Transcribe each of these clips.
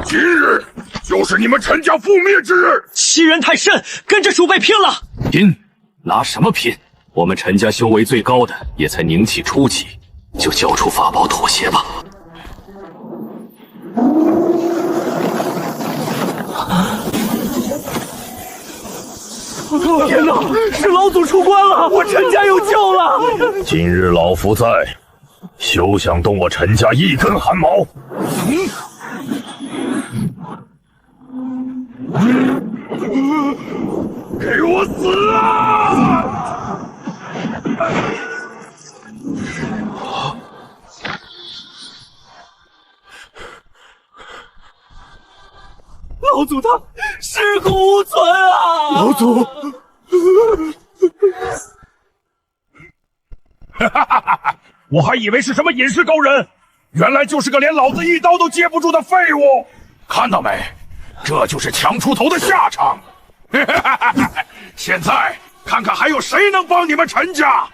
今日就是你们陈家覆灭之日。欺人太甚，跟着鼠辈拼了！拼？拿什么拼？我们陈家修为最高的也才凝气初期，就交出法宝妥协吧。天哪，是老祖出关了，我陈家有救了！今日老夫在，休想动我陈家一根汗毛！给我死啊！老祖他尸骨无存啊！老祖，哈哈哈哈！我还以为是什么隐世高人，原来就是个连老子一刀都接不住的废物。看到没？这就是强出头的下场。现在看看还有谁能帮你们陈家。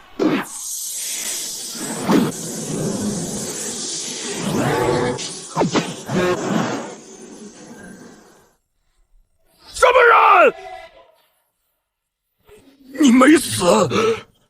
什么人？你没死？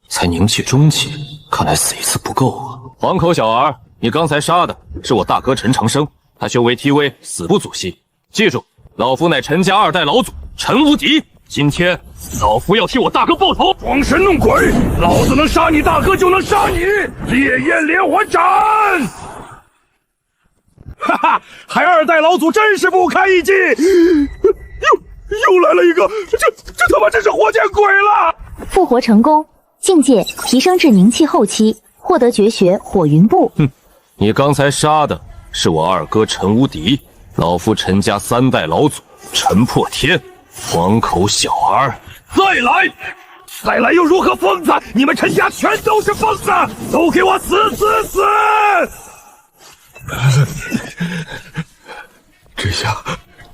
才凝气中期，看来死一次不够啊！黄口小儿，你刚才杀的是我大哥陈长生，他修为 TV 死不足惜。记住，老夫乃陈家2代老祖陈无敌，今天老夫要替我大哥报仇！装神弄鬼，老子能杀你大哥就能杀你！烈焰连环斩！哈哈，还2代老祖真是不堪一击！又来了一个，这他妈真是活见鬼了！复活成功，境界提升至凝气后期，获得绝学火云步。你刚才杀的是我二哥陈无敌，老夫陈家3代老祖陈破天。黄口小儿，再来又如何？疯子，你们陈家全都是疯子，都给我死！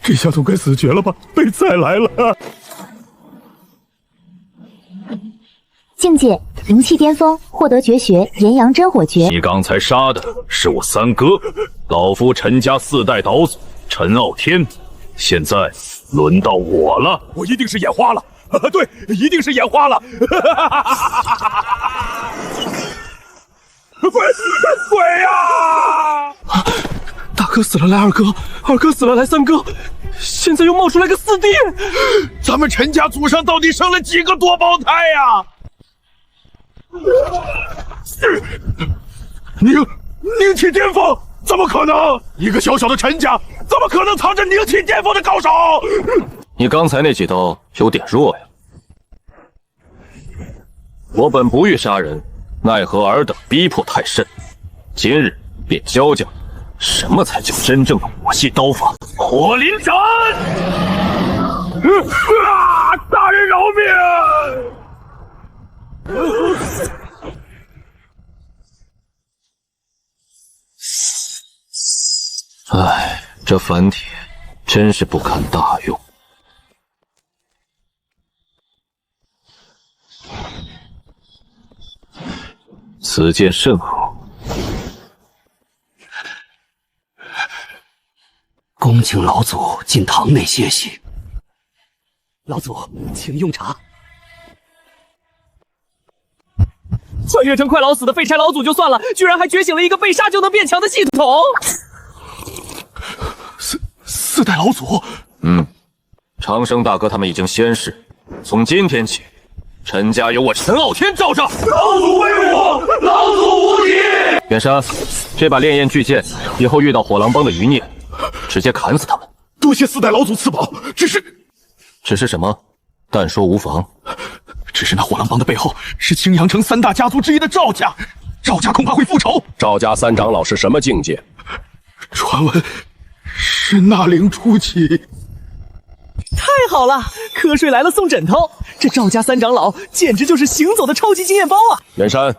这下都该死绝了吧？被再来了！境界灵气巅峰，获得绝学炎阳真火诀。你刚才杀的是我三哥，老夫陈家4代岛祖陈傲天。现在轮到我了，我一定是眼花了，对，一定是眼花了！鬼呀！大哥死了来二哥，二哥死了来三哥，现在又冒出来个4弟，咱们陈家祖上到底生了几个多胞胎呀？凝气巅峰，怎么可能？一个小小的陈家，怎么可能藏着凝气巅峰的高手？你刚才那几刀有点弱呀。我本不欲杀人，奈何尔等逼迫太甚，今日便教教什么才叫真正的火系刀法。火灵斩！大人饶命！唉，这反帖真是不堪大用。此剑甚好。恭请老祖进堂内歇息。老祖，请用茶。穿越成快老死的废柴老祖就算了，居然还觉醒了一个被杀就能变强的系统。四代老祖，长生大哥他们已经仙逝，从今天起，陈家由我陈傲天罩着。老祖威武，老祖无敌！远山，这把烈焰巨剑，以后遇到火狼帮的余孽，直接砍死他们。多谢4代老祖赐宝，只是什么？但说无妨。只是那火狼帮的背后是青阳城3大家族之一的赵家，赵家恐怕会复仇。赵家3长老是什么境界？传闻是纳灵初期。太好了，瞌睡来了送枕头，这赵家3长老简直就是行走的超级经验包啊！远山，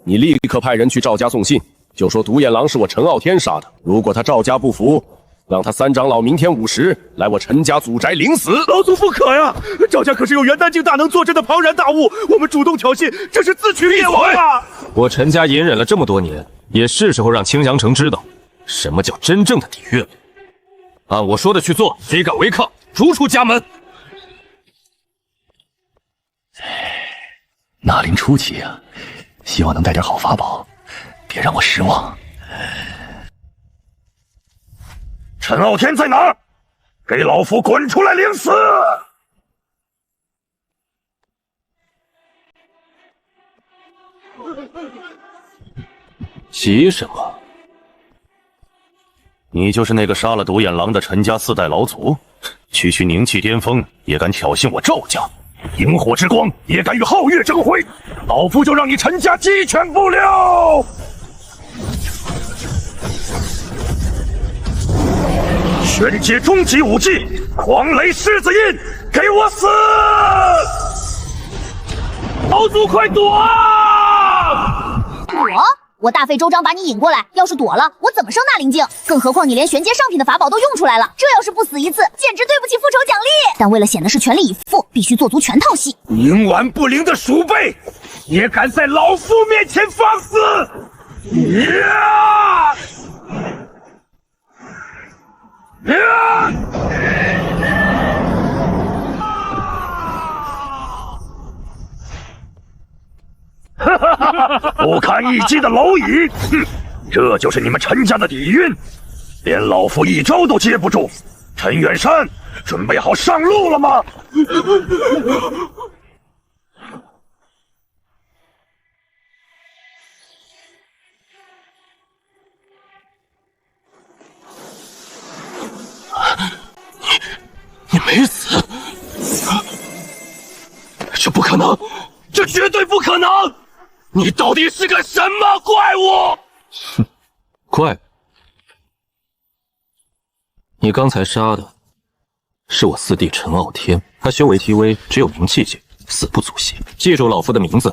你立刻派人去赵家送信，就说独眼狼是我陈傲天杀的。如果他赵家不服，让他3长老明天午时来我陈家祖宅领死。老祖不可呀！赵家可是有元丹境大能坐镇的庞然大物，我们主动挑衅，这是自取灭亡啊！我陈家隐忍了这么多年，也是时候让青阳城知道什么叫真正的底蕴了。按我说的去做，谁敢违抗，逐出家门。纳林初期啊，希望能带点好法宝，别让我失望。陈傲天在哪儿？给老夫滚出来领死！急什么？你就是那个杀了独眼狼的陈家4代老祖，区区灵气巅峰也敢挑衅我赵家，萤火之光也敢与皓月争辉，老夫就让你陈家鸡犬不留！玄阶终极武技狂雷狮子印，给我死！老祖快躲啊！躲？我大费周章把你引过来，要是躲了，我怎么升纳灵境？更何况你连玄阶上品的法宝都用出来了，这要是不死一次，简直对不起复仇奖励。但为了显得是全力以赴，必须做足全套戏。冥顽不灵的鼠辈，也敢在老夫面前放肆！呀！呀！哈哈哈哈！不堪一击的蝼蚁，哼，这就是你们陈家的底蕴，连老夫一招都接不住。陈远山，准备好上路了吗？你没死，这不可能，这绝对不可能！你到底是个什么怪物？哼，怪物？你刚才杀的是我4弟陈傲天，他修为 TV 只有灵气界，死不足惜。记住老夫的名字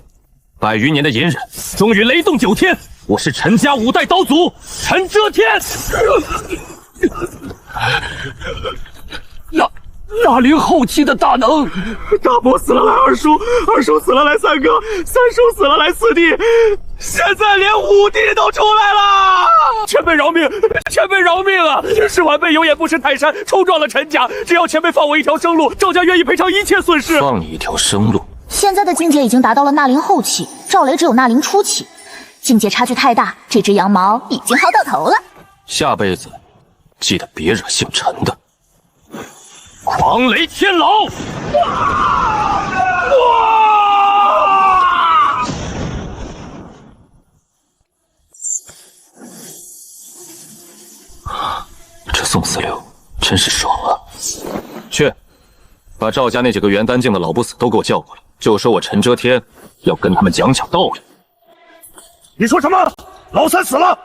，100余年的隐忍，终于雷动9天。我是陈家5代刀祖陈遮天。纳灵后期的大能，大伯死了来二叔，二叔死了来3哥，三叔死了来4弟，现在连5弟都出来了！前辈饶命，前辈饶命啊！是晚辈有眼不识泰山，冲撞了陈家，只要前辈放我一条生路，赵家愿意赔偿一切损失。放你一条生路？现在的境界已经达到了纳灵后期，赵雷只有纳灵初期，境界差距太大，这只羊毛已经薅到头了。下辈子记得别惹姓陈的。狂雷天牢！这宋四六真是爽啊！去，把赵家那几个元丹境的老不死都给我叫过来，就说我陈遮天要跟他们讲讲道理。你说什么？老三死了？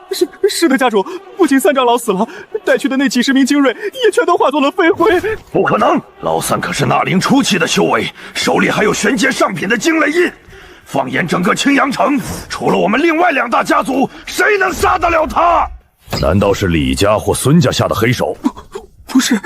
是的，家主，不仅3长老死了，带去的那几10名精锐也全都化作了飞灰。不可能，老三可是纳灵初期的修为，手里还有玄阶上品的惊雷印。放眼整个青阳城，除了我们另外2大家族，谁能杀得了他？难道是李家或孙家下的黑手？不是，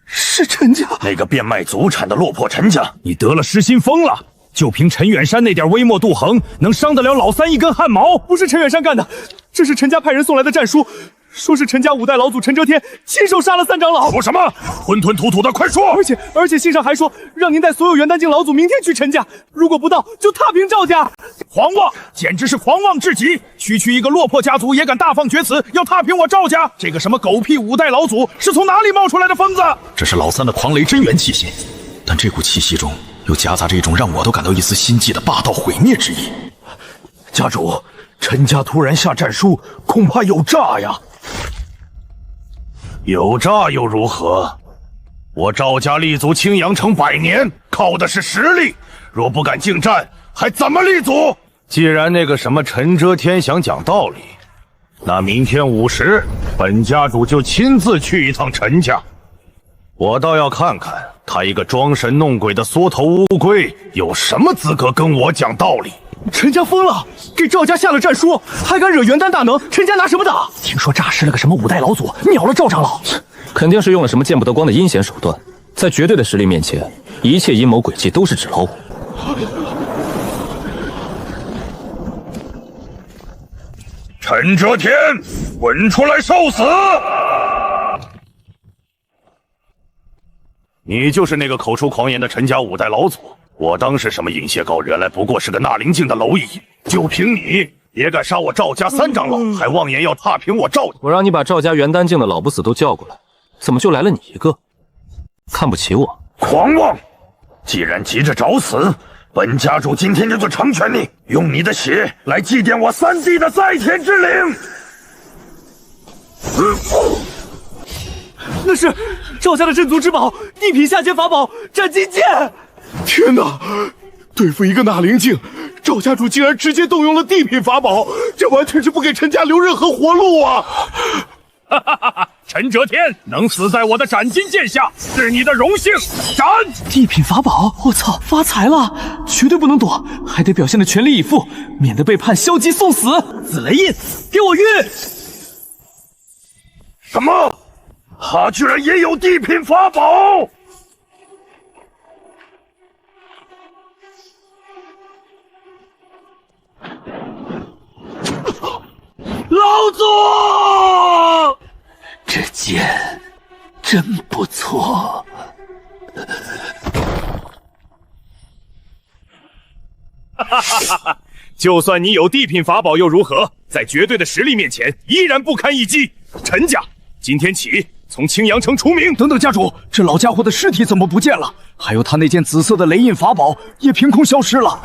是陈家那个变卖祖产的落魄陈家。你得了失心疯了？就凭陈远山那点微末渡衡，能伤得了老三一根汗毛？不是陈远山干的，这是陈家派人送来的战书，说是陈家5代老祖陈遮天亲手杀了3长老。说什么？吞吞吐吐的，快说！而且信上还说，让您带所有元丹境老祖明天去陈家，如果不到，就踏平赵家。狂妄，简直是狂妄至极！区一个落魄家族也敢大放厥词，要踏平我赵家？这个什么狗屁5代老祖是从哪里冒出来的疯子？这是老三的狂雷真元气息，但这股气息中又夹杂着一种让我都感到一丝心悸的霸道毁灭之意。家主，陈家突然下战书，恐怕有诈呀！有诈又如何？我赵家立足青阳城100年，靠的是实力。若不敢竞战，还怎么立足？既然那个什么陈遮天想讲道理，那明天午时，本家主就亲自去一趟陈家。我倒要看看他一个装神弄鬼的缩头乌龟，有什么资格跟我讲道理？陈家疯了，给赵家下了战书，还敢惹元丹大能，陈家拿什么打？听说诈尸了个什么5代老祖，秒了赵长老，肯定是用了什么见不得光的阴险手段。在绝对的实力面前，一切阴谋诡计都是纸老虎。陈遮天，滚出来受死！你就是那个口出狂言的陈家五代老祖。我当是什么引邪高，原来不过是个纳灵境的蝼蚁。就凭你也敢杀我赵家三长老，还妄言要踏平我赵家！我让你把赵家元丹境的老不死都叫过来，怎么就来了你一个？看不起我？狂妄！既然急着找死，本家主今天就成全你，用你的血来祭奠我三弟的在天之灵。那是赵家的镇族之宝——地品下阶法宝斩金剑。天哪！对付一个纳灵境，赵家主竟然直接动用了地品法宝，这完全是不给陈家留任何活路啊！哈哈哈哈！陈哲天能死在我的斩金剑下，是你的荣幸。斩！地品法宝，我操，发财了！绝对不能躲，还得表现的全力以赴，免得被判消极送死。紫雷印，给我运！什么？他居然也有地品法宝！老祖，这剑真不错。哈哈哈哈！就算你有地品法宝又如何？在绝对的实力面前，依然不堪一击。陈家，今天起从青阳城除名。等等，家主，这老家伙的尸体怎么不见了？还有他那件紫色的雷印法宝也凭空消失了。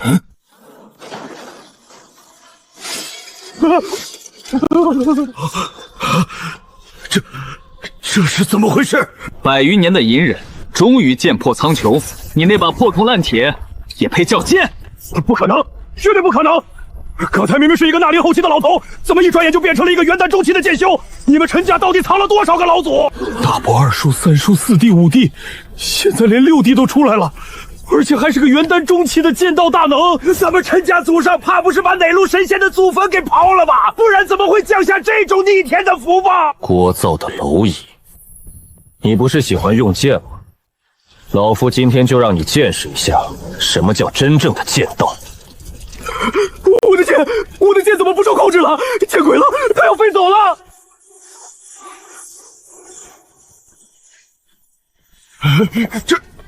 这是怎么回事？100余年的隐忍，终于剑破苍穹。你那把破铜烂铁也配叫剑？不可能，绝对不可能！刚才明明是一个纳灵后期的老头，怎么一转眼就变成了一个元丹中期的剑修？你们陈家到底藏了多少个老祖？大伯二叔、三叔、四弟、五弟，现在连6弟都出来了。而且还是个元丹中期的剑道大能，咱们陈家祖上怕不是把哪路神仙的祖坟给刨了吧？不然怎么会降下这种逆天的福报？聒噪的蝼蚁，你不是喜欢用剑吗？老夫今天就让你见识一下什么叫真正的剑道。我的剑怎么不受控制了？见鬼了，它要飞走了！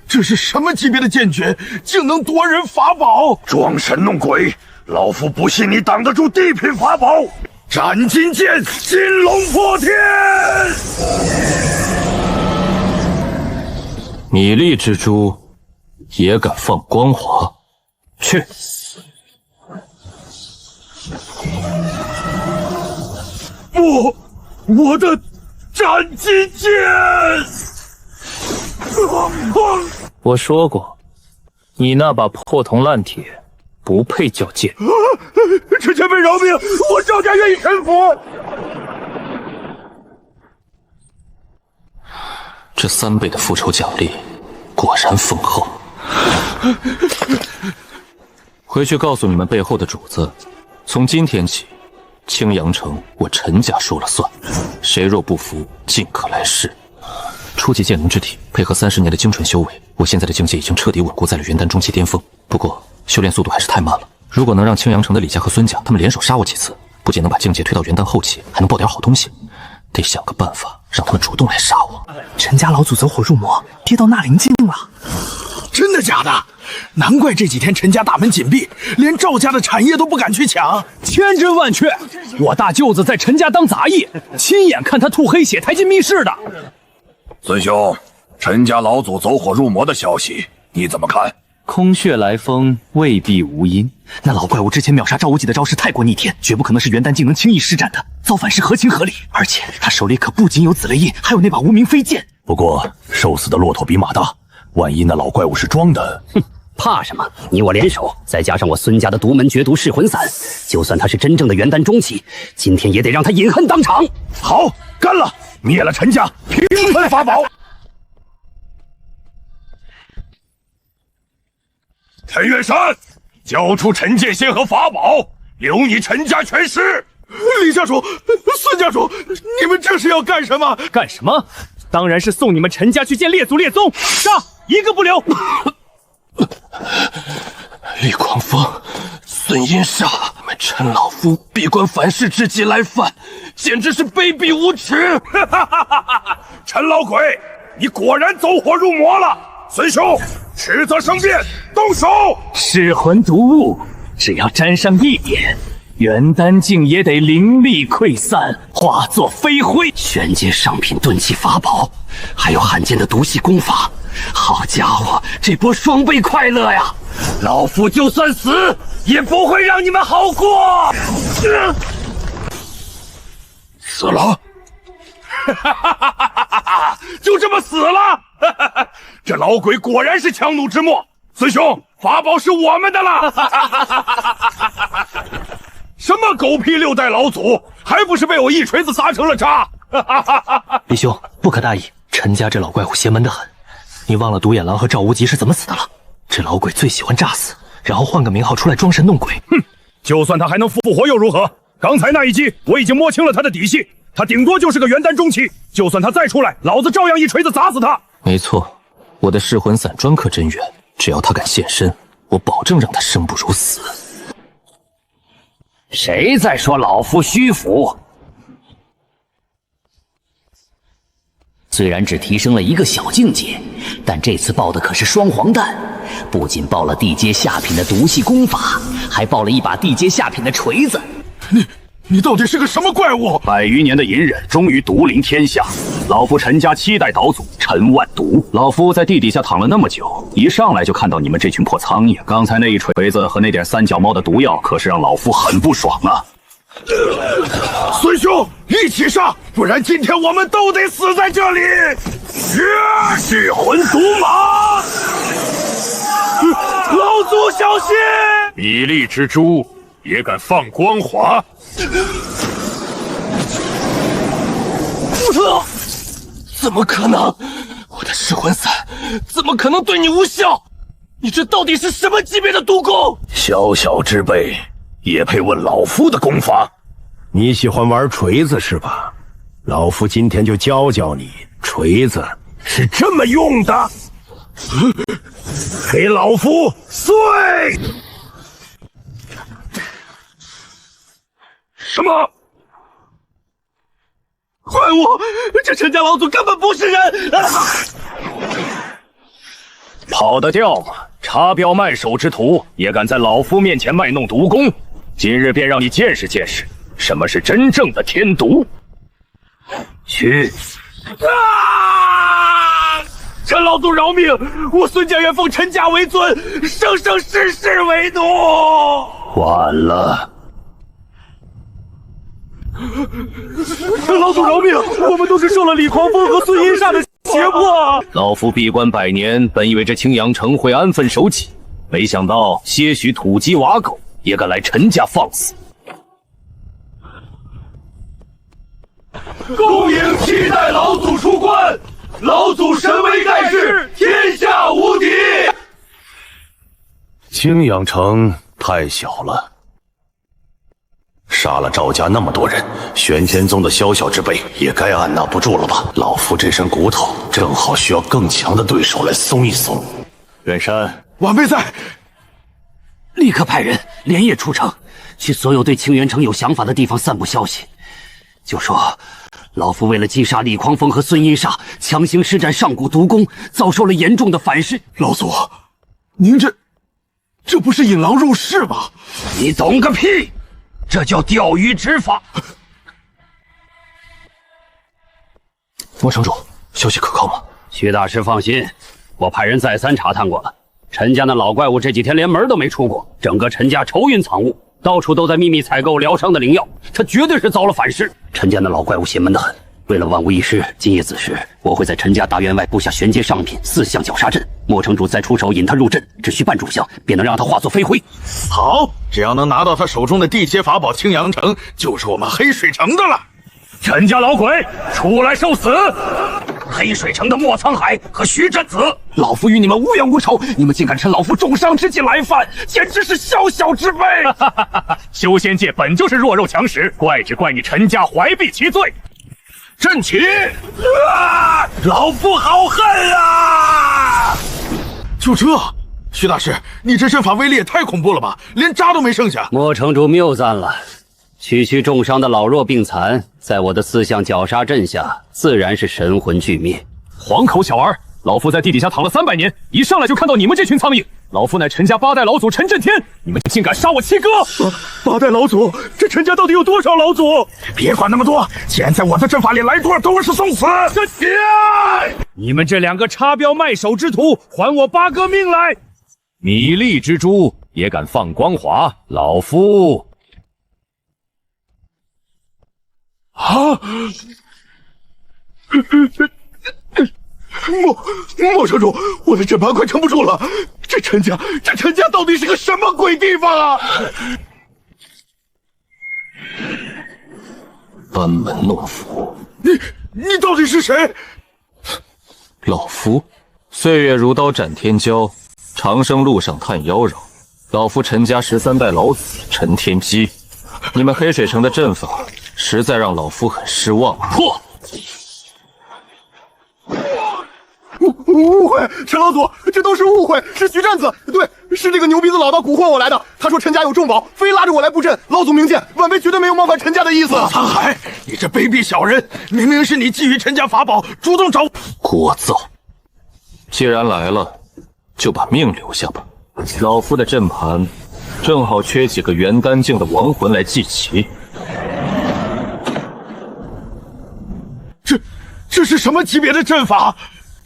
这是什么级别的剑诀，竟能夺人法宝？装神弄鬼！老夫不信你挡得住地品法宝！斩金剑，金龙破天！米粒蜘蛛也敢放光华？去！不，我的斩金剑！我说过，你那把破铜烂铁不配叫剑。陈前辈饶命，我赵家愿意臣服。这3倍的复仇奖励果然丰厚。回去告诉你们背后的主子，从今天起，青阳城我陈家说了算，谁若不服，尽可来试。初级剑灵之体，配合30年的精纯修为，我现在的境界已经彻底稳固在了元丹中期巅峰。不过修炼速度还是太慢了。如果能让青阳城的李家和孙家他们联手杀我几次，不仅能把境界推到元丹后期，还能爆点好东西。得想个办法让他们主动来杀我。陈家老祖走火入魔，跌到纳灵境了。真的假的？难怪这几天陈家大门紧闭，连赵家的产业都不敢去抢。千真万确，我大舅子在陈家当杂役，亲眼看他吐黑血抬进密室的。孙兄，陈家老祖走火入魔的消息你怎么看？空穴来风未必无因。那老怪物之前秒杀赵无极的招式太过逆天，绝不可能是元丹境能轻易施展的，造反是合情合理。而且他手里可不仅有紫雷印，还有那把无名飞剑。不过瘦死的骆驼比马大，万一那老怪物是装的，哼，怕什么？你我联手，再加上我孙家的独门绝毒噬魂散，就算他是真正的元丹中期，今天也得让他饮恨当场。好，干了！灭了陈家，平分法宝。陈月山，交出陈剑仙和法宝，留你陈家全尸。李家主、孙家主，你们这是要干什么？干什么？当然是送你们陈家去见列祖列宗，杀一个不留。李狂风、孙阴煞，你们陈老夫闭关反噬之际来犯，简直是卑鄙无耻！陈老鬼，你果然走火入魔了！孙兄，迟则生变，动手！噬魂毒物，只要沾上一点，元丹境也得灵力溃散，化作飞灰。玄阶上品遁气法宝，还有罕见的毒系功法，好家伙，这波双倍快乐呀！老夫就算死，也不会让你们好过。死了？就这么死了？这老鬼果然是强弩之末。孙兄，法宝是我们的了。什么狗屁6代老祖，还不是被我一锤子砸成了渣？李兄，不可大意，陈家这老怪物邪门得很。你忘了独眼狼和赵无极是怎么死的了？这老鬼最喜欢诈死，然后换个名号出来装神弄鬼。哼，就算他还能复活又如何？刚才那一击，我已经摸清了他的底细，他顶多就是个元丹中期。就算他再出来，老子照样一锤子砸死他。没错，我的噬魂伞专克真元，只要他敢现身，我保证让他生不如死。谁在说老夫虚浮？虽然只提升了一个小境界，但这次爆的可是双黄蛋，不仅爆了地阶下品的毒系功法，还爆了一把地阶下品的锤子。你到底是个什么怪物？100余年的隐忍终于独临天下，老夫陈家7代岛主陈万毒。老夫在地底下躺了那么久，一上来就看到你们这群破苍蝇。刚才那一锤子和那点三脚猫的毒药，可是让老夫很不爽啊！孙兄，一起上，不然今天我们都得死在这里！噬魂毒马，老祖小心！米粒之珠也敢放光华？怎么可能？我的噬魂伞怎么可能对你无效？你这到底是什么级别的毒功？小小之辈也配问老夫的功法？你喜欢玩锤子是吧？老夫今天就教教你，锤子是这么用的。给老夫碎！什么？怪物！这陈家老祖根本不是人！跑得掉吗？插标卖首之徒也敢在老夫面前卖弄毒功，今日便让你见识见识什么是真正的天毒。去！陈老祖饶命！我孙家愿奉陈家为尊，生生世世为奴。晚了。老祖饶命！我们都是受了李狂风和孙银煞的胁迫。老夫闭关100年，本以为这青阳城会安分守己，没想到些许土鸡瓦狗也敢来陈家放肆。恭迎7代老祖出关，老祖神威盖世，天下无敌。青阳城太小了。杀了赵家那么多人，玄天宗的宵小之辈也该按捺不住了吧？老夫这身骨头正好需要更强的对手来松一松。远山，晚辈在。立刻派人连夜出城，去所有对青元城有想法的地方散布消息，就说老夫为了击杀李狂风和孙银煞，强行施展上古毒功，遭受了严重的反噬。老祖，您这不是引狼入室吗？你懂个屁！这叫钓鱼执法。莫城主，消息可靠吗？徐大师放心，我派人再三查探过了，陈家那老怪物这几天连门都没出过，整个陈家愁云惨雾，到处都在秘密采购疗伤的灵药，他绝对是遭了反噬。陈家那老怪物邪门得很，为了万无一失，今夜子时我会在陈家大院外布下玄阶上品4象绞杀阵，莫城主再出手引他入阵，只需半炷香，便能让他化作飞灰。好，只要能拿到他手中的地阶法宝青阳城，就是我们黑水城的了。陈家老鬼，出来受死！黑水城的莫沧海和徐震子，老夫与你们无冤无仇，你们竟敢趁老夫重伤之际来犯，简直是宵小之辈！修仙界本就是弱肉强食，怪只怪你陈家怀璧其罪。阵起！老夫好恨啊！就这，徐大师，你这阵法威力也太恐怖了吧，连渣都没剩下。莫城主谬赞了，区重伤的老弱病残，在我的4象绞杀阵下，自然是神魂俱灭。黄口小儿，老夫在地底下躺了300年，一上来就看到你们这群苍蝇。老夫乃陈家8代老祖陈震天，你们竟敢杀我七哥！8代老祖，这陈家到底有多少老祖？别管那么多，现在我的阵法里来多少都是送死！你们这2个插标卖首之徒，还我8个命来！米粒之珠也敢放光华，老夫啊！莫城主，我的阵盘快撑不住了！这陈家到底是个什么鬼地方啊！班门弄斧！你到底是谁？老夫岁月如刀斩天骄，长生路上探妖娆。老夫陈家13代老子陈天机，你们黑水城的阵法实在让老夫很失望。破！误会，陈老祖，这都是误会，是徐震子，对，是那个牛鼻子老道蛊惑我来的。他说陈家有重宝，非拉着我来布阵。老祖明鉴，晚辈绝对没有冒犯陈家的意思。沧海，你这卑鄙小人，明明是你觊觎陈家法宝，主动找我。聒噪！既然来了，就把命留下吧。老夫的阵盘正好缺几个元丹境的亡魂来祭旗。这是什么级别的阵法？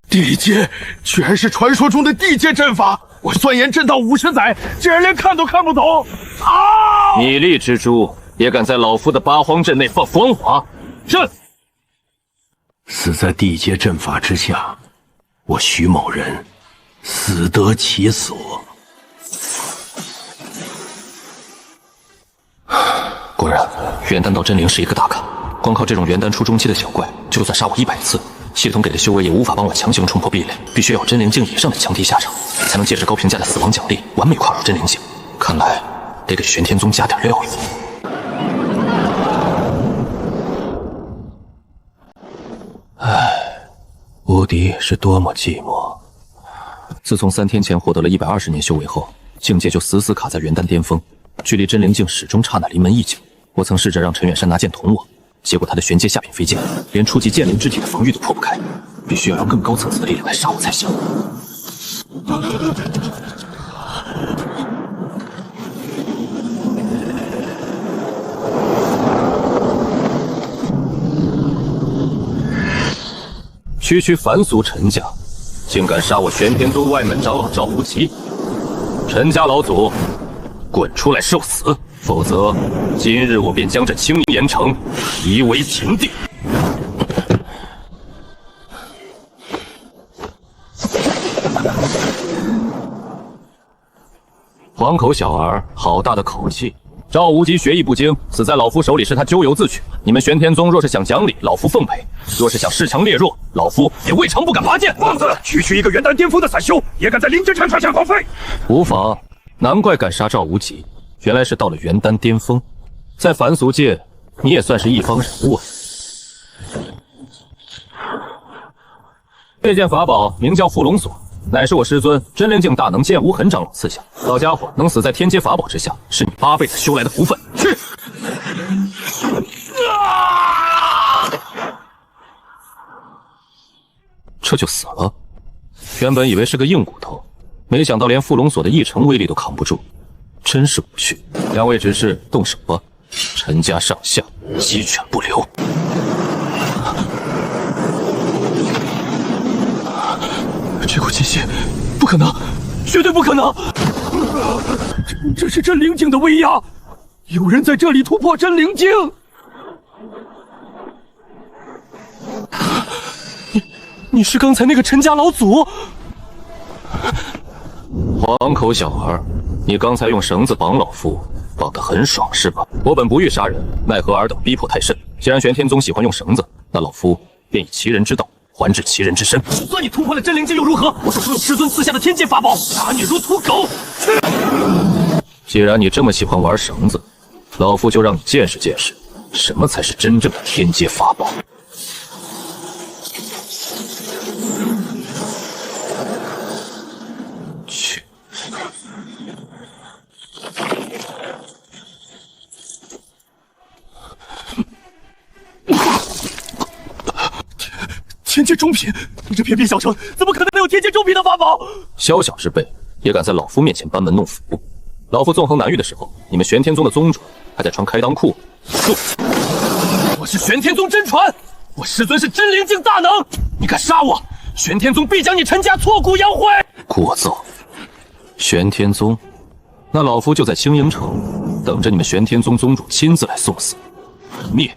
地阶，居然是传说中的地阶阵法！我钻研阵道50载，竟然连看都看不懂！啊！米粒之珠也敢在老夫的八荒阵内放光华？阵！死在地阶阵法之下，我徐某人死得其所。果然，元丹到真灵是一个大坎。光靠这种元丹初中期的小怪，就算杀我100次，系统给的修为也无法帮我强行冲破壁垒。必须要真灵境以上的强敌下场，才能借着高评价的死亡奖励，完美跨入真灵境。看来得给玄天宗加点料用。唉，无敌是多么寂寞。自从3天前获得了120年修为后，境界就死死卡在元丹巅峰，距离真灵境始终差那临门一脚。我曾试着让陈远山拿剑捅我，结果他的玄阶下品飞剑连初级剑灵之体的防御都破不开，必须要用更高层次的力量来杀我才行。区区凡俗陈家，竟敢杀我玄天宗外门长老赵无极！陈家老祖，滚出来受死！否则，今日我便将这青岩城夷为平地。黄口小儿，好大的口气！赵无极学艺不精，死在老夫手里是他咎由自取。你们玄天宗若是想讲理，老夫奉陪；若是想恃强凌弱，老夫也未尝不敢拔剑。疯子，区一个元丹巅峰的散修，也敢在灵阶战场上荒废？无妨，难怪敢杀赵无极。原来是到了元丹巅峰，在凡俗界，你也算是一方人物啊。这件法宝名叫缚龙锁，乃是我师尊真灵境大能剑无痕长老赐下。老家伙能死在天阶法宝之下，是你8辈子修来的福分。去！这就死了？原本以为是个硬骨头，没想到连缚龙锁的1成威力都扛不住。真是无趣，两位执事动手吧！陈家上下鸡犬不留。这股气息，不可能，绝对不可能！这是真灵境的威压，有人在这里突破真灵境！你是刚才那个陈家老祖？黄口小儿。你刚才用绳子绑老夫，绑得很爽是吧？我本不欲杀人，奈何尔等逼迫太甚。既然玄天宗喜欢用绳子，那老夫便以其人之道还治其人之身。就算你突破了真灵境又如何？我手中有师尊赐下的天阶法宝，打你如土狗！既然你这么喜欢玩绳子，老夫就让你见识见识，什么才是真正的天阶法宝。去！天阶中品，你这偏僻小城怎么可能没有天阶中品的法宝？小小之辈也敢在老夫面前班门弄斧！老夫纵横南域的时候，你们玄天宗的宗主还在穿开裆裤。我是玄天宗真传，我师尊是真灵境大能，你敢杀我，玄天宗必将你陈家挫骨扬灰！聒噪！玄天宗，那老夫就在青营城等着你们玄天宗宗主亲自来送死。灭！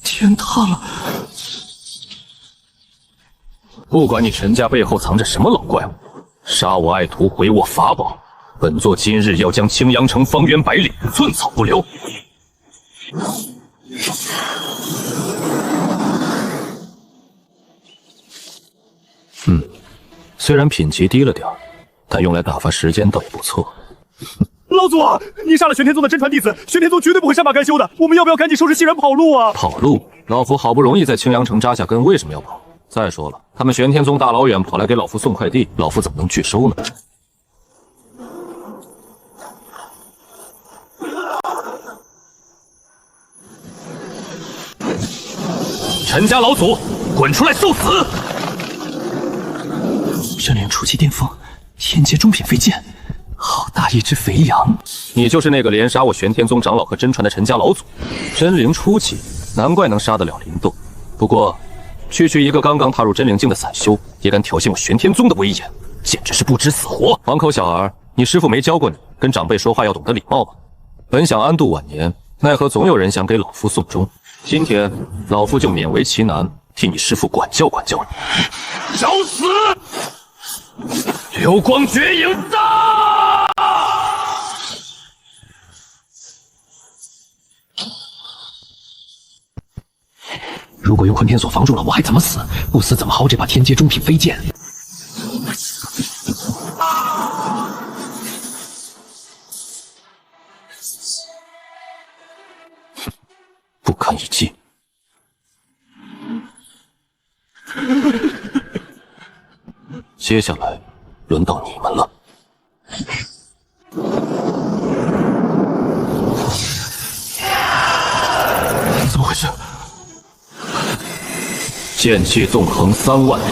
天塌了！不管你陈家背后藏着什么老怪物，杀我爱徒，毁我法宝，本座今日要将青阳城方圆百里寸草不留。虽然品级低了点，但用来打发时间倒也不错。老祖，你杀了玄天宗的真传弟子，玄天宗绝对不会善罢甘休的。我们要不要赶紧收拾西人跑路啊？跑路？老夫好不容易在青阳城扎下根，为什么要跑？再说了，他们玄天宗大老远跑来给老夫送快递，老夫怎么能拒收呢？陈家老祖，滚出来受死！真灵初期巅峰，天阶中品飞剑。好大一只肥羊！你就是那个连杀我玄天宗长老和真传的陈家老祖，真灵初期，难怪能杀得了灵动。不过，区区一个刚刚踏入真灵境的散修，也敢挑衅我玄天宗的威严，简直是不知死活！黄口小儿，你师父没教过你跟长辈说话要懂得礼貌吗？本想安度晚年，奈何总有人想给老夫送终。今天老夫就勉为其难，替你师父管教管教你。找死！流光绝影杀！如果用坤天锁防住了，我还怎么死？不死怎么薅这把天阶中品飞剑？不堪一击。接下来轮到你们了。怎么回事？剑气纵横3万里，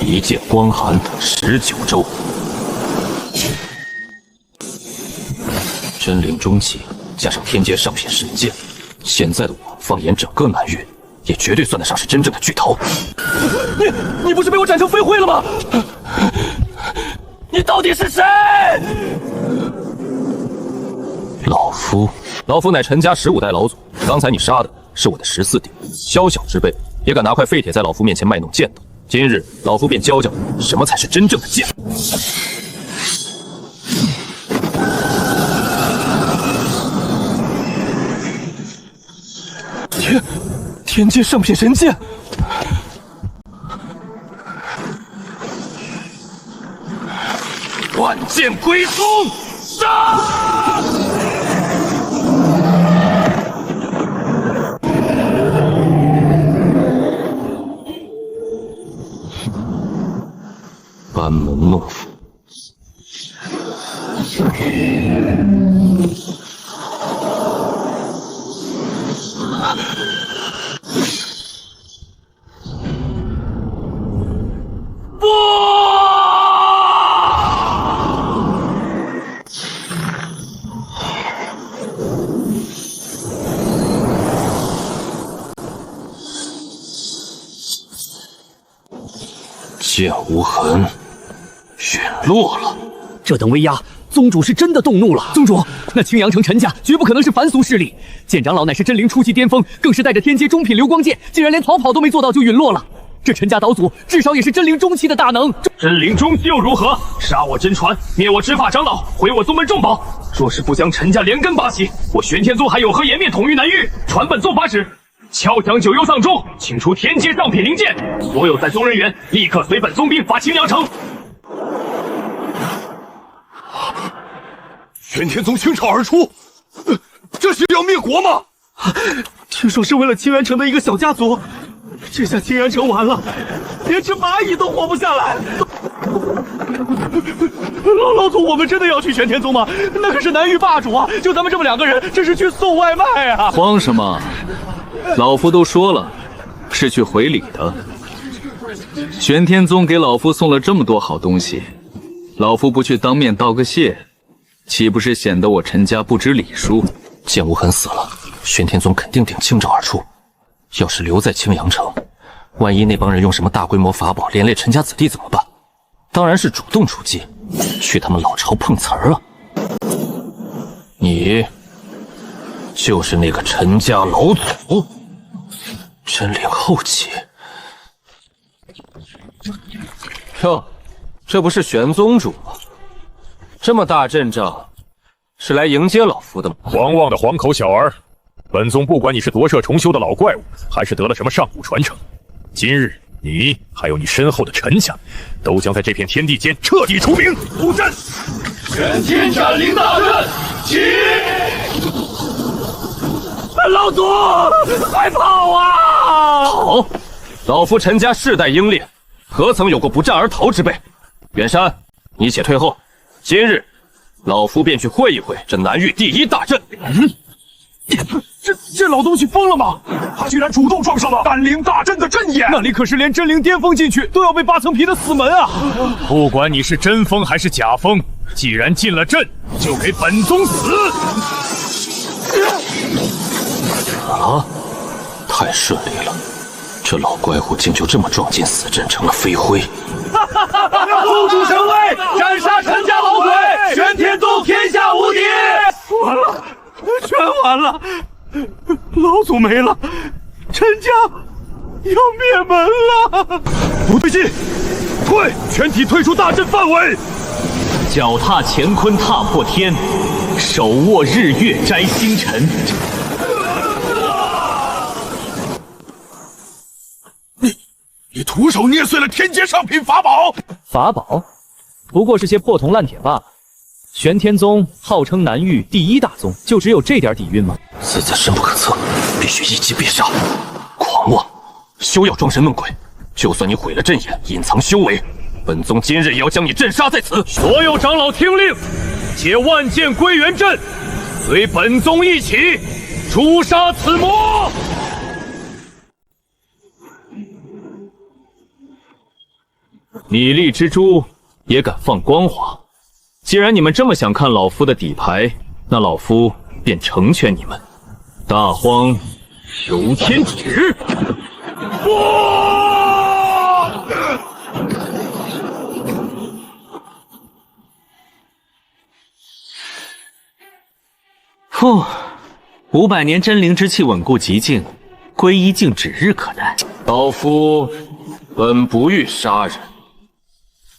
一剑光寒19州。真灵中期加上天阶上品神剑，现在的我，放眼整个南域，也绝对算得上是真正的巨头。你不是被我斩成飞灰了吗？你到底是谁？老夫乃陈家15代老祖，刚才你杀的是我的14弟，宵小之辈也敢拿块废铁在老夫面前卖弄剑道。今日老夫便教教你什么才是真正的剑。天阶上品神剑。万剑归宗，杀！班门弄斧。剑无痕，陨落了。这等威压，宗主是真的动怒了。宗主，那青阳城陈家绝不可能是凡俗势力。剑长老乃是真灵初期巅峰，更是带着天阶中品流光剑，竟然连逃跑都没做到就陨落了。这陈家岛主至少也是真灵中期的大能。真灵中期又如何？杀我真传，灭我执法长老，毁我宗门重宝。若是不将陈家连根拔起，我玄天宗还有何颜面统御南域？传本宗法旨。敲响九幽丧钟，请出天阶上品灵剑，所有在宗人员立刻随本宗兵发青阳城。玄天宗倾巢而出，这是要灭国吗？听说是为了青源城的一个小家族，这下青源城完了，连只蚂蚁都活不下来。老祖，我们真的要去玄天宗吗？那可是南域霸主啊！就咱们这么2个人，这是去送外卖啊！慌什么？老夫都说了，是去回礼的。玄天宗给老夫送了这么多好东西，老夫不去当面道个谢，岂不是显得我陈家不知礼数？剑无痕死了，玄天宗肯定顶倾巢而出。要是留在青阳城，万一那帮人用什么大规模法宝连累陈家子弟怎么办？当然是主动出击，去他们老巢碰瓷儿啊！你就是那个陈家老祖，真灵后期。哟，这不是玄宗主吗？这么大阵仗，是来迎接老夫的吗？狂妄的黄口小儿！本宗不管你是夺舍重修的老怪物，还是得了什么上古传承，今日你还有你身后的陈家，都将在这片天地间彻底除名。布阵，玄天斩灵大阵起！老祖，快跑啊！好，老夫陈家世代英烈，何曾有过不战而逃之辈？远山，你且退后。今日，老夫便去会一会这南域第一大阵。这老东西疯了吗？他居然主动撞上了丹灵大阵的阵眼，那里可是连真灵巅峰进去都要被8层皮的死门啊！不管你是真疯还是假疯，既然进了阵，就给本宗死！啊，太顺利了，这老怪物竟就这么撞进死阵成了飞灰。宗主神威，斩杀陈家老鬼，玄天宗天下无敌！完了，全完了，老祖没了，陈家要灭门了！不对劲，退，全体退出大阵范围。脚踏乾坤踏破天，手握日月摘星辰。你徒手捏碎了天阶上品法宝，法宝不过是些破铜烂铁罢了。玄天宗号称南域第一大宗，就只有这点底蕴吗？此子深不可测，必须一击必杀！狂妄，休要装神弄鬼！就算你毁了阵眼，隐藏修为，本宗今日也要将你镇杀在此！所有长老听令，解万剑归元阵，随本宗一起诛杀此魔！米粒之珠也敢放光华？既然你们这么想看老夫的底牌，那老夫便成全你们。大荒求天旨！呼，500年真灵之气稳固极境，皈依境指日可待。老夫本不欲杀人，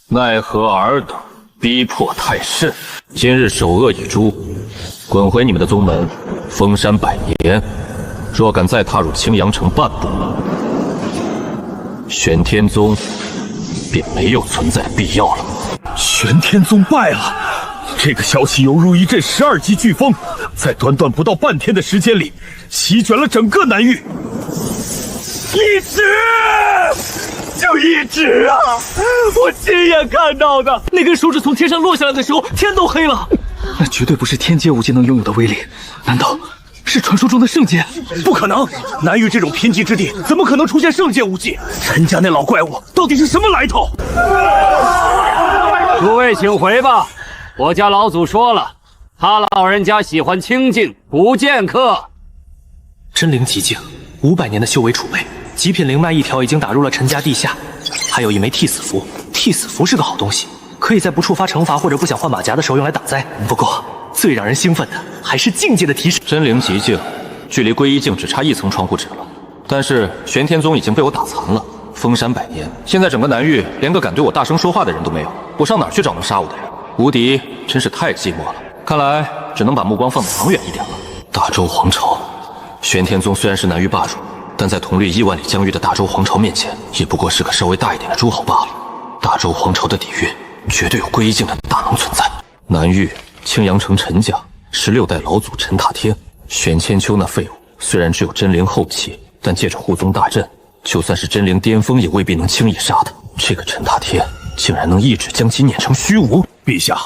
奈何尔等逼迫太甚。今日首恶已诛，滚回你们的宗门，封山100年。若敢再踏入青阳城半步，玄天宗便没有存在的必要了。玄天宗败了，这个消息犹如一阵12级飓风，在短短不到半天的时间里，席卷了整个南域。一指，就一指啊！我亲眼看到的，那根手指从天上落下来的时候，天都黑了。那绝对不是天阶武技能拥有的威力，难道是传说中的圣阶？不可能！南域这种贫瘠之地，怎么可能出现圣阶武技？陈家那老怪物到底是什么来头？诸位请回吧，我家老祖说了，他老人家喜欢清静，不见客。真灵极境，500年的修为储备，极品灵脉1条已经打入了陈家地下，还有一枚替死符。替死符是个好东西，可以在不触发惩罚或者不想换马甲的时候用来挡灾。不过最让人兴奋的还是境界的提升。真灵极境，距离皈依境只差1层窗户纸了。但是玄天宗已经被我打残了，封山100年，现在整个南域连个敢对我大声说话的人都没有，我上哪儿去找能杀我的人？无敌真是太寂寞了，看来只能把目光放得长远一点了。大周皇朝，玄天宗虽然是南域霸主，但在同率1万里疆域的大周皇朝面前，也不过是个稍微大一点的诸侯罢了。大周皇朝的底蕴绝对有皈依境的大能存在。南域青阳城陈家16代老祖陈塔天，玄千秋那废物虽然只有真灵后期，但借着护宗大阵，就算是真灵巅峰，也未必能轻易杀他。这个陈大天竟然能一指将其碾成虚无！陛下，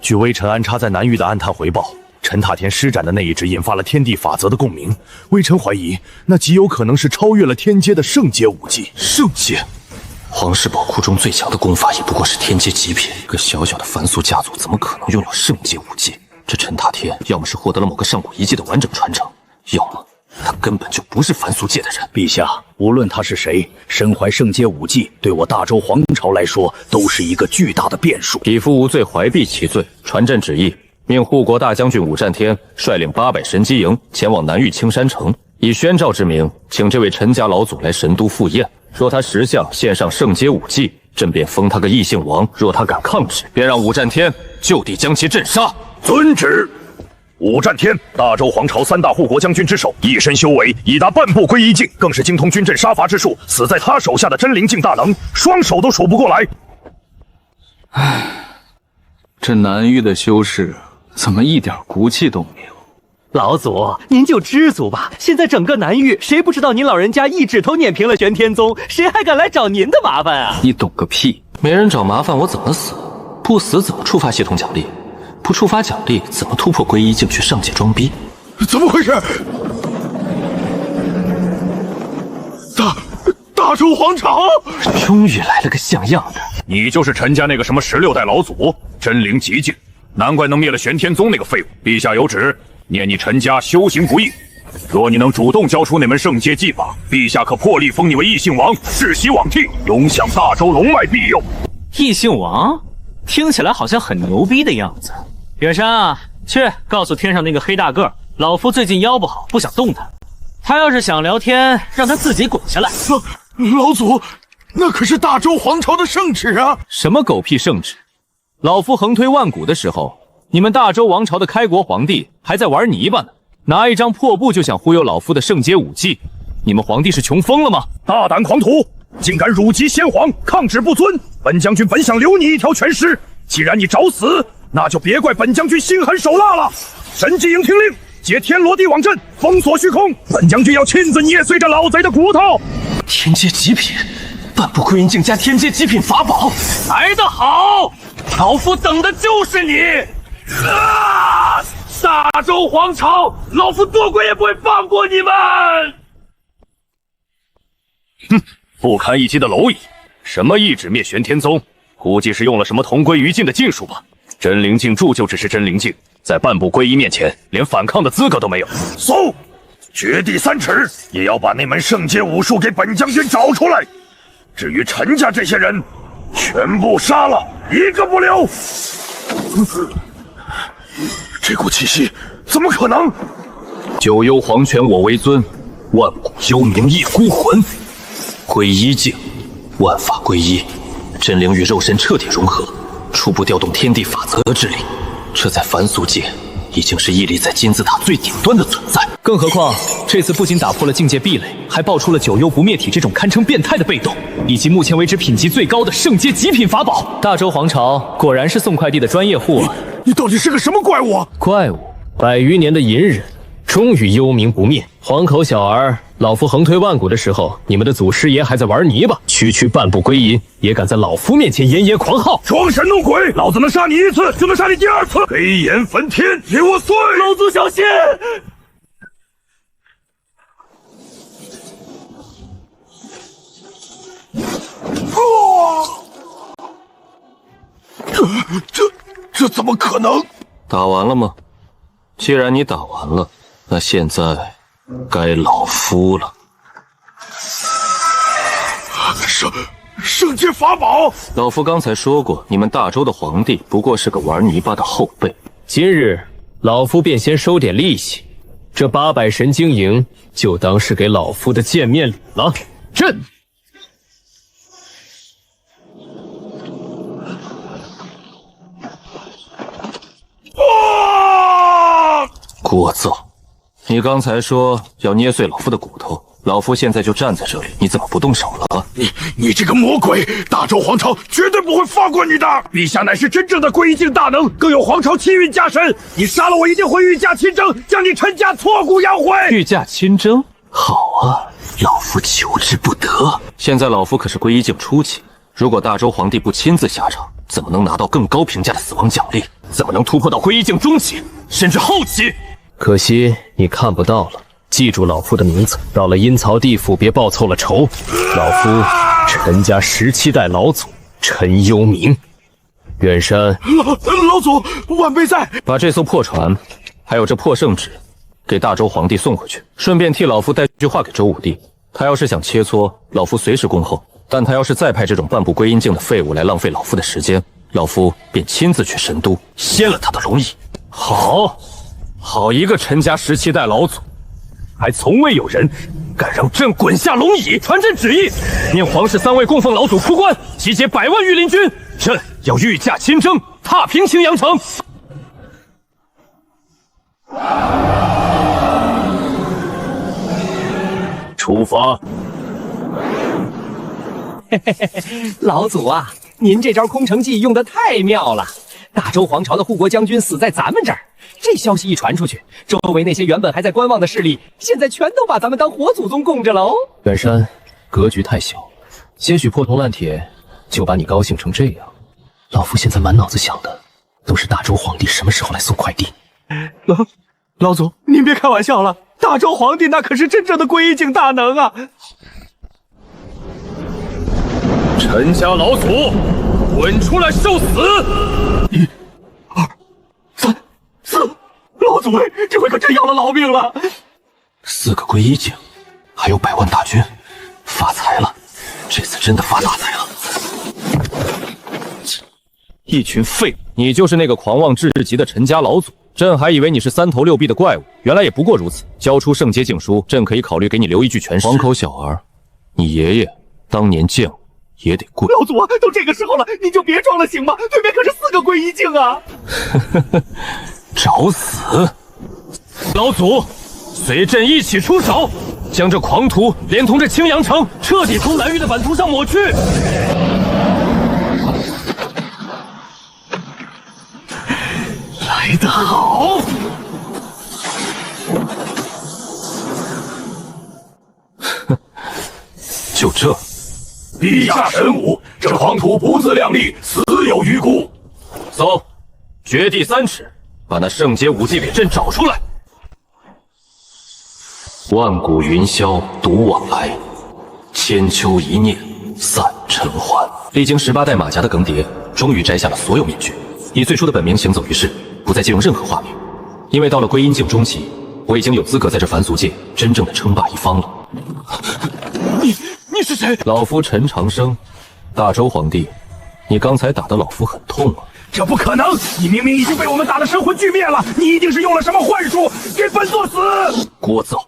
据微臣安插在南域的暗探回报，陈塔天施展的那一指引发了天地法则的共鸣，微臣怀疑那极有可能是超越了天阶的圣阶武技。圣阶？皇室宝库中最强的功法也不过是天阶极品，个小小的凡俗家族怎么可能拥有圣阶武技？这陈塔天要么是获得了某个上古遗迹的完整传承，要么他根本就不是凡俗界的人。陛下，无论他是谁，身怀圣阶武技，对我大周皇朝来说都是一个巨大的变数。匹夫无罪，怀璧其罪。传朕旨意，命护国大将军武战天率领800神机营前往南域青山城，以宣诏之名，请这位陈家老祖来神都赴宴。若他识相献上圣阶武技，朕便封他个异姓王；若他敢抗旨，便让武战天就地将其镇杀。遵旨。武战天，大周皇朝3大护国将军之首，一身修为已达半步归一境，更是精通军阵杀伐之术。死在他手下的真灵境大能，双手都数不过来。唉，这南域的修士怎么一点骨气都没有？老祖，您就知足吧。现在整个南域，谁不知道您老人家一指头碾平了玄天宗？谁还敢来找您的麻烦啊？你懂个屁！没人找麻烦，我怎么死？不死怎么触发系统奖励？不触发奖励，怎么突破归一境去上界装逼？怎么回事？大周皇朝终于来了个像样的！你就是陈家那个什么16代老祖，真灵极境，难怪能灭了玄天宗那个废物。陛下有旨，念你陈家修行不易，若你能主动交出那门圣阶技法，陛下可破例封你为异姓王，世袭罔替，永享大周龙脉庇佑。异姓王听起来好像很牛逼的样子。远山啊，去告诉天上那个黑大个，老夫最近腰不好，不想动弹。他要是想聊天，让他自己滚下来。老祖，那可是大周皇朝的圣旨啊！什么狗屁圣旨？老夫横推万古的时候，你们大周王朝的开国皇帝还在玩泥巴呢，拿一张破布就想忽悠老夫的圣阶武技，你们皇帝是穷疯了吗？大胆狂徒，竟敢辱及先皇，抗旨不遵！本将军本想留你一条全尸，既然你找死，那就别怪本将军心狠手辣了。神机营听令，解天罗地网阵，封锁虚空，本将军要亲自捏碎这老贼的骨头。天阶极品，半步归阴境加天阶极品法宝，来得好！老夫等的就是你！大周皇朝，老夫多鬼也不会放过你们！哼，不堪一击的蝼蚁！什么一指灭玄天宗，估计是用了什么同归于尽的禁术吧？真灵境铸就只是真灵境，在半步归一面前，连反抗的资格都没有。搜！掘地3尺，也要把那门圣阶武术给本将军找出来。至于陈家这些人，全部杀了，一个不留。这股气息怎么可能？九幽黄泉我为尊，万古幽冥一孤魂。归一境，万法归一，真灵与肉身彻底融合，初步调动天地法则之力，这在凡俗界已经是屹立在金字塔最顶端的存在。更何况这次不仅打破了境界壁垒，还爆出了九幽不灭体这种堪称变态的被动，以及目前为止品级最高的圣阶极品法宝。大周皇朝果然是送快递的专业户啊！你到底是个什么怪物啊？怪物，100余年的隐忍，终于幽冥不灭。黄口小儿，老夫横推万古的时候，你们的祖师爷还在玩泥巴，区半步归阴，也敢在老夫面前炎炎狂号，装神弄鬼！老子能杀你1次，就能杀你第2次！黑炎焚天，给我碎！老祖小心！这怎么可能？打完了吗？既然你打完了，那现在该老夫了。圣阶法宝！老夫刚才说过，你们大周的皇帝不过是个玩泥巴的后辈。今日老夫便先收点利息，这800神经营就当是给老夫的见面礼了。朕。聒噪！你刚才说要捏碎老夫的骨头，老夫现在就站在这里，你怎么不动手了？你这个魔鬼！大周皇朝绝对不会放过你的！陛下乃是真正的归一境大能，更有皇朝气运加身，你杀了我一定会御驾亲征，将你陈家挫骨扬灰！御驾亲征？好啊，老夫求之不得。现在老夫可是归一境初期，如果大周皇帝不亲自下场，怎么能拿到更高评价的死亡奖励？怎么能突破到归一境中期，甚至后期？可惜你看不到了。记住老夫的名字，到了阴曹地府别报错了仇。老夫陈家17代老祖陈幽冥。远山，老祖晚辈在。把这艘破船，还有这破圣旨，给大周皇帝送回去，顺便替老夫带句话给周武帝。他要是想切磋，老夫随时恭候；但他要是再派这种半步归阴境的废物来浪费老夫的时间，老夫便亲自去神都掀了他的龙椅。好一个陈家17代老祖！还从未有人敢让朕滚下龙椅！传朕旨意，念皇室3位供奉老祖出关，集结100万御林军，朕要御驾亲征，踏平青阳城。出发！老祖啊，您这招空城计用得太妙了！大周皇朝的护国将军死在咱们这儿。这消息一传出去，周围那些原本还在观望的势力，现在全都把咱们当活祖宗供着了哦。远山，格局太小，些许破铜烂铁就把你高兴成这样。老夫现在满脑子想的都是大周皇帝什么时候来送快递。老祖，您别开玩笑了，大周皇帝那可是真正的归一境大能啊！陈家老祖，滚出来受死！1、2、3、4，老祖哎，这回可真要了老命了！4个归一境，还有100万大军，发财了！这次真的发大财了！一群废物！你就是那个狂妄至极的陈家老祖？朕还以为你是3头6臂的怪物，原来也不过如此。交出圣洁禁书，朕可以考虑给你留一具全尸。黄口小儿，你爷爷当年见我也得跪。老祖啊，都这个时候了，你就别装了行吗？对面可是4个归一境啊！找死！老祖，随朕一起出手，将这狂徒连同这青阳城彻底从南域的版图上抹去。来得好！就这，陛下神武，这狂徒不自量力，死有余辜。走，掘地3尺，把那圣洁武技给朕找出来。万古云霄独往来，千秋一念散尘寰。历经18代马甲的更迭，终于摘下了所有面具，以最初的本名行走于世，不再借用任何化名。因为到了归阴境中期，我已经有资格在这凡俗界真正的称霸一方了。你是谁？老夫陈长生，大周皇帝，你刚才打得老夫很痛啊！这不可能！你明明已经被我们打得神魂俱灭了，你一定是用了什么幻术，给本座死！聒噪！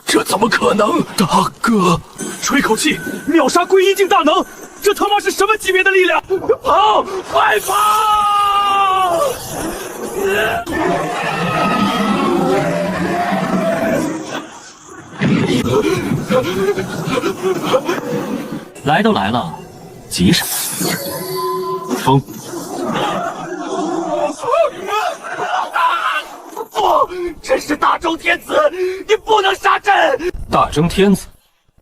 这怎么可能？大哥，吹口气，秒杀归一境大能，这他妈是什么级别的力量？跑，快跑！来都来了，急什么？风！不，朕是大周天子，你不能杀朕！大周天子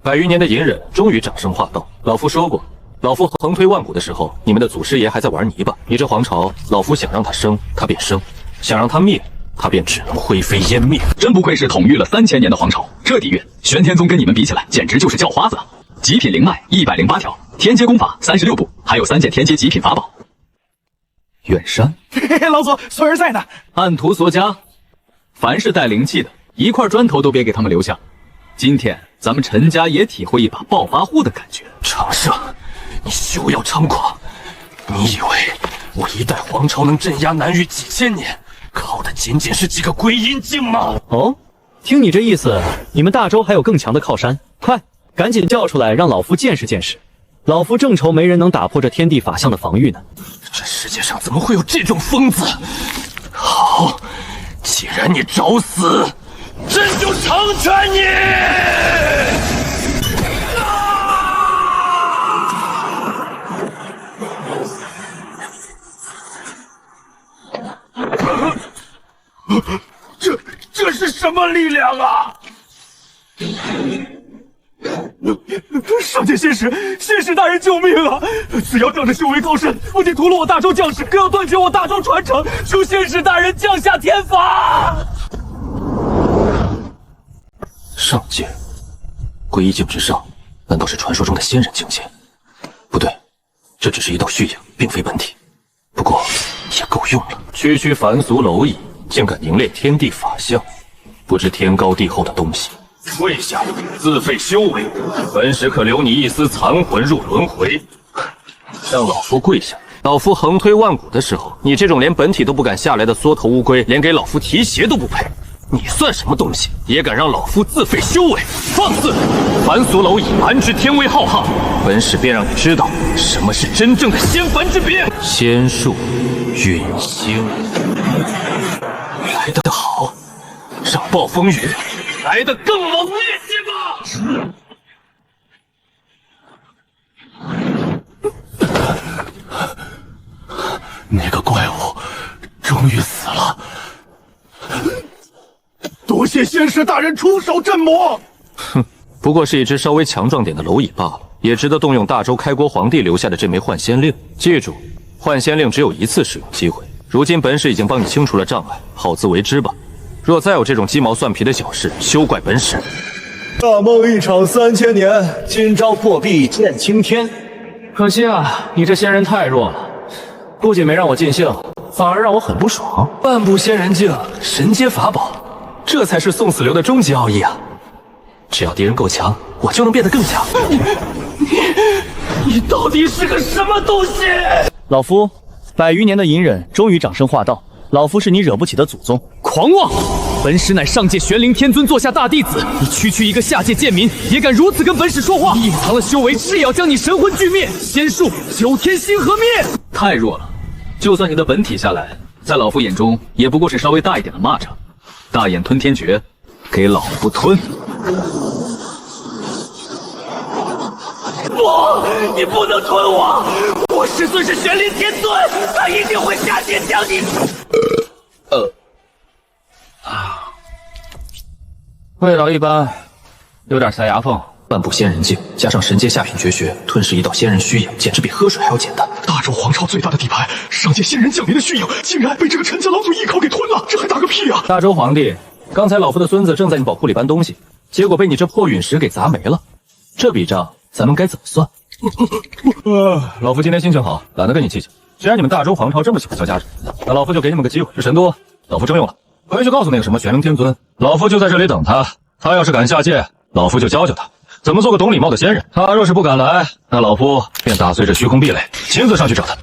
，100余年的隐忍终于长生化道。老夫说过，老夫横推万古的时候，你们的祖师爷还在玩泥巴。你这皇朝，老夫想让它生，它便生；想让它灭，它便只能灰飞烟灭。真不愧是统御了3000年的皇朝，这底蕴，玄天宗跟你们比起来，简直就是叫花子啊！极品灵脉108条，天阶功法36部，还有3件天阶极品法宝。远山，老祖，孙儿在呢。按图索骥，凡是带灵气的，一块砖头都别给他们留下。今天咱们陈家也体会一把暴发户的感觉。长生，你休要猖狂！你以为我一代皇朝能镇压南域几千年，靠的仅仅是几个归阴境吗？哦，听你这意思，你们大周还有更强的靠山，快，赶紧叫出来，让老夫见识见识。老夫正愁没人能打破这天地法相的防御呢。这世界上怎么会有这种疯子？好，既然你找死，朕就成全你！这是什么力量啊？上界仙使大人救命啊！此妖仗着修为高深，不仅屠了我大周将士，更要断绝我大周传承，求仙使大人降下天罚！上界，归一境之上，难道是传说中的仙人境界？不对，这只是一道虚影，并非本体。不过也够用了。区区凡俗蝼蚁，竟敢凝练天地法相，不知天高地厚的东西。跪下，自废修为，本使可留你一丝残魂入轮回。让老夫跪下！老夫横推万古的时候，你这种连本体都不敢下来的缩头乌龟，连给老夫提鞋都不配。你算什么东西，也敢让老夫自废修为？放肆！凡俗蝼蚁，安知天威浩瀚？本使便让你知道什么是真正的仙凡之别。仙术陨星，来得好，让暴风雨来得更猛烈些吧！那个怪物终于死了，多谢仙使大人出手镇魔。哼，不过是一只稍微强壮点的蝼蚁罢了，也值得动用大周开国皇帝留下的这枚幻仙令。记住，幻仙令只有一次使用机会。如今本使已经帮你清除了障碍，好自为之吧。若再有这种鸡毛蒜皮的小事，休怪本使。大梦一场3000年，今朝破壁见青天。可惜啊，你这仙人太弱了，不仅没让我尽兴，反而让我很不爽。半步仙人境，神阶法宝，这才是送死流的终极奥义啊！只要敌人够强，我就能变得更强。你到底是个什么东西？老夫100余年的隐忍，终于长生化道。老夫是你惹不起的祖宗。狂妄！本使乃上界玄灵天尊座下大弟子，你区一个下界贱民，也敢如此跟本使说话？你隐藏了修为，是也要将你神魂俱灭，仙术9天星河灭！太弱了，就算你的本体下来，在老夫眼中也不过是稍微大一点的蚂蚱。大眼吞天诀，给老夫吞！不，你不能吞我！我师尊是玄灵天尊，他一定会下界将你。味道一般，有点塞牙缝。半步仙人境，加上神阶下品绝学，吞噬一道仙人虚影，简直比喝水还要简单。大周皇朝最大的地盘，上界仙人降临的虚影，竟然被这个陈家老祖一口给吞了，这还打个屁啊！大周皇帝，刚才老夫的孙子正在你宝库里搬东西，结果被你这破陨石给砸没了，这笔账咱们该怎么算？老夫今天心情好，懒得跟你计较。既然你们大周皇朝这么喜欢叫家人，那老夫就给你们个机会。这神都，老夫征用了，回去告诉那个什么玄灵天尊，老夫就在这里等他。他要是敢下界，老夫就教教他怎么做个懂礼貌的仙人。他若是不敢来，那老夫便打碎这虚空壁垒，亲自上去找他。